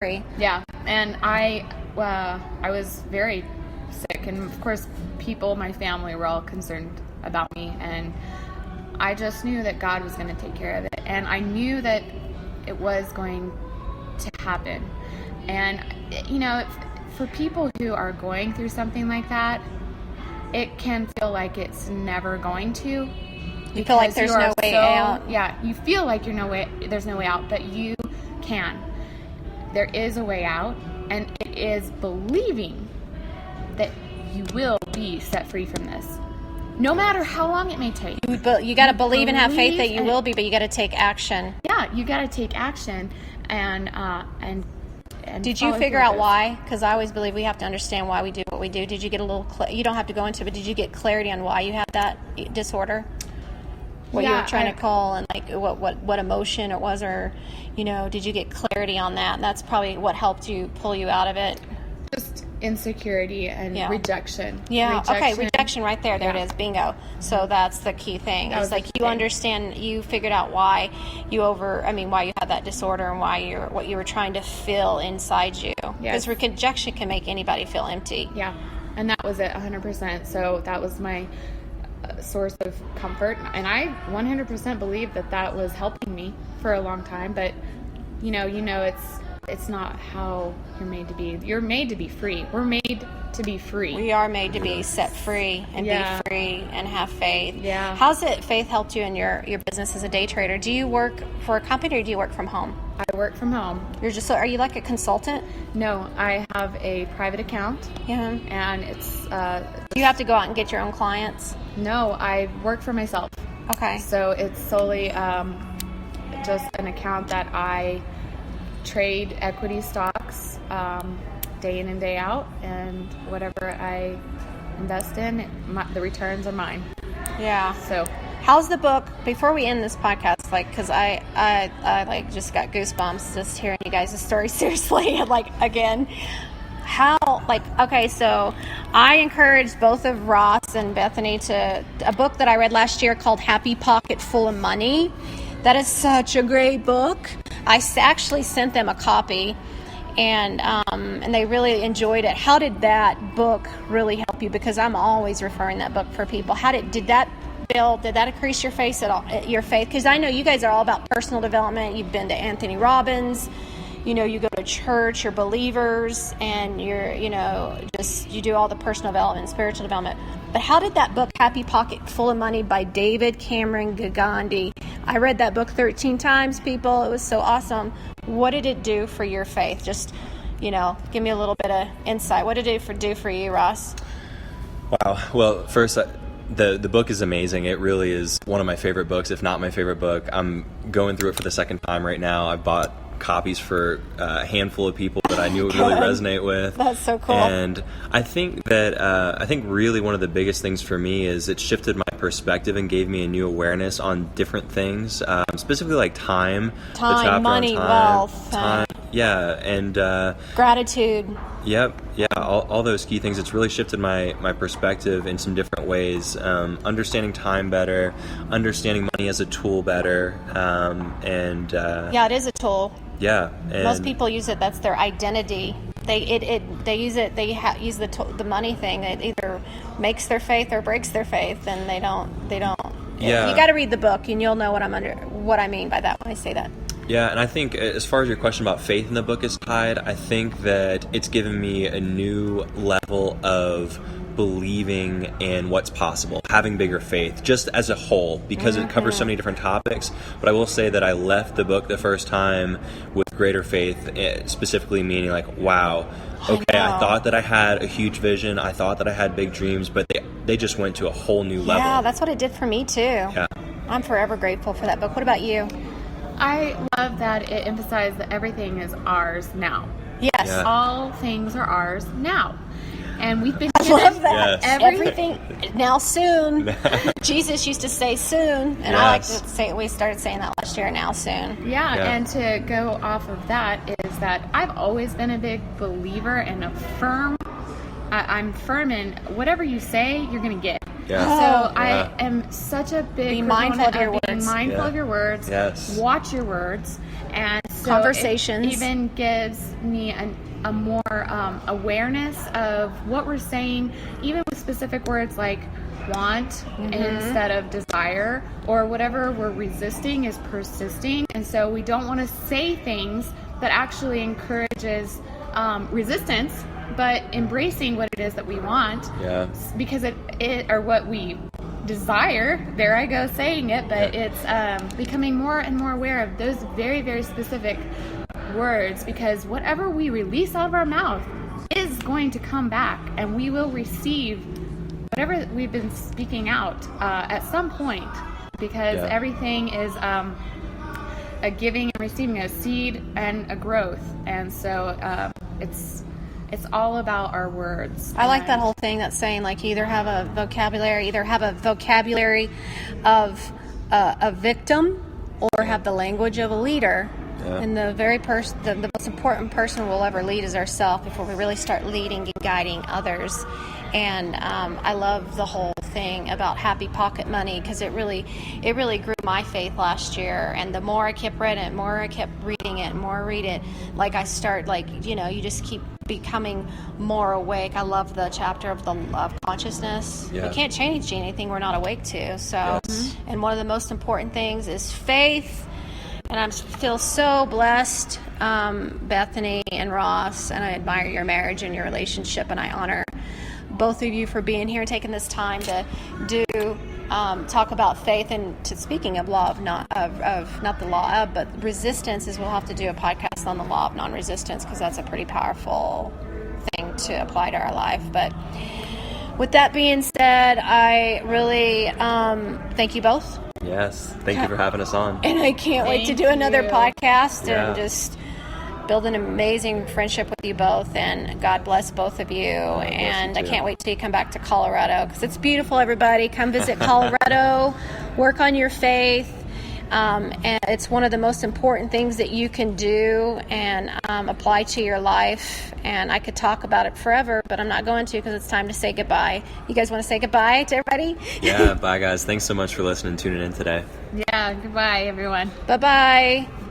story. Yeah, and I was very sick, and of course my family were all concerned about me, and I just knew that God was going to take care of it, and I knew that it was going to happen. And for people who are going through something like that, it can feel like it's never going to. You feel like there's no way out. Yeah, you feel like there's no way out, but you can. There is a way out, and it is believing that you will be set free from this, no matter how long it may take. You got to believe and have faith that you will be, but you got to take action. Yeah, you got to take action, and did you figure out why? Because I always believe we have to understand why we do what we do. Did you get a little? You don't have to go into it, but did you get clarity on why you have that disorder? What you were trying to call, and like what emotion it was, or did you get clarity on that? And that's probably what helped you pull you out of it. Just insecurity and rejection. Yeah. Okay. Rejection right there. There it is. Bingo. So that's the key thing. It's like you understand. You figured out why why you had that disorder and what you were trying to fill inside you. Because rejection can make anybody feel empty. Yeah. And that was it, 100%. So that was my source of comfort, and I 100% believe that was helping me for a long time. But it's not how you're made to be. You're made to be free. We're made to be free. We are made to be set free and be free and have faith. Yeah. How's faith helped you in your business as a day trader? Do you work for a company or do you work from home? I work from home. Are you like a consultant? No, I have a private account. Yeah. And it's do you have to go out and get your own clients? No, I work for myself. Okay. So it's solely just an account that I trade equity stocks day in and day out, and whatever I invest in, the returns are mine. Yeah. So how's the book, before we end this podcast, because I just got goosebumps just hearing you guys' story, seriously, again. So I encouraged both of Ross and Bethany to a book that I read last year called Happy Pocket Full of Money. That is such a great book. I actually sent them a copy, and they really enjoyed it. How did that book really help you? Because I'm always referring that book for people. Did that increase your faith at all? Your faith? Because I know you guys are all about personal development. You've been to Anthony Robbins. You go to church, you're believers, and you do all the personal development, spiritual development. But how did that book, Happy Pocket Full of Money by David Cameron Gagandi, I read that book 13 times, people. It was so awesome. What did it do for your faith? Just, give me a little bit of insight. What did it do for you, Ross? Wow. Well, first, the book is amazing. It really is one of my favorite books, if not my favorite book. I'm going through it for the second time right now. I bought copies for a handful of people that I knew would really resonate with. That's so cool. And I think that really one of the biggest things for me is it shifted my perspective and gave me a new awareness on different things, specifically like time, money, wealth, and gratitude. Yep, all those key things. It's really shifted my perspective in some different ways. Understanding time better, understanding money as a tool better, it is a tool. Yeah, and most people use it. That's their identity. They use it. They use the money thing. It either makes their faith or breaks their faith, and they don't. Yeah. You got to read the book, and you'll know what I mean by that when I say that. Yeah, and I think as far as your question about faith in the book is tied, I think that it's given me a new level of believing in what's possible, having bigger faith, just as a whole, because it covers so many different topics. But I will say that I left the book the first time with greater faith, specifically meaning wow, okay, I thought that I had a huge vision, I thought that I had big dreams, but they just went to a whole new level. Yeah, that's what it did for me too. Yeah. I'm forever grateful for that book. What about you? I love that it emphasized that everything is ours now. Yes. Yeah. All things are ours now. And we've been given that. Yes. Everything now soon. Jesus used to say soon, and I like to say, we started saying that last year, now soon. Yeah, and to go off of that is that I've always been a big believer and I'm firm in whatever you say, you're going to get. Yeah. So I am such a big Be mindful of your words. Being mindful of your words. Yes. Watch your words. And so conversations. It even gives me a more awareness of what we're saying, even with specific words like want instead of desire, or whatever we're resisting is persisting. And so we don't want to say things that actually encourages resistance, but embracing what it is that we want, because it or what we desire. There I go saying it, but it's becoming more and more aware of those very, very specific words, because whatever we release out of our mouth is going to come back, and we will receive whatever we've been speaking out at some point, because everything is a giving and receiving, a seed and a growth. And so it's all about our words. I like that whole thing that's saying, like, either have a vocabulary of a victim, or have the language of a leader. And the most important person we'll ever lead is ourselves before we really start leading and guiding others. And I love the whole thing about happy pocket money, because it really grew my faith last year. And the more I kept reading it, more I kept reading it, more I read it, like I start, like, you know, you just keep becoming more awake. I love the chapter of the of consciousness. We can't change anything we're not awake to. So, and one of the most important things is faith. And I feel so blessed, Bethany and Ross, and I admire your marriage and your relationship, and I honor both of you for being here and taking this time to talk about faith. And speaking of law of not the law of, but resistance, is we'll have to do a podcast on the law of non-resistance, because that's a pretty powerful thing to apply to our life. But with that being said, I really thank you both. Yes, thank you for having us on. And I can't wait to do another podcast and just build an amazing friendship with you both. And God bless both of you. And I can't wait till you come back to Colorado, because it's beautiful, everybody. Come visit Colorado, work on your faith. And it's one of the most important things that you can do and apply to your life. And I could talk about it forever, but I'm not going to, because it's time to say goodbye. You guys want to say goodbye to everybody? Yeah, bye guys. Thanks so much for listening and tuning in today. Yeah, goodbye everyone. Bye-bye.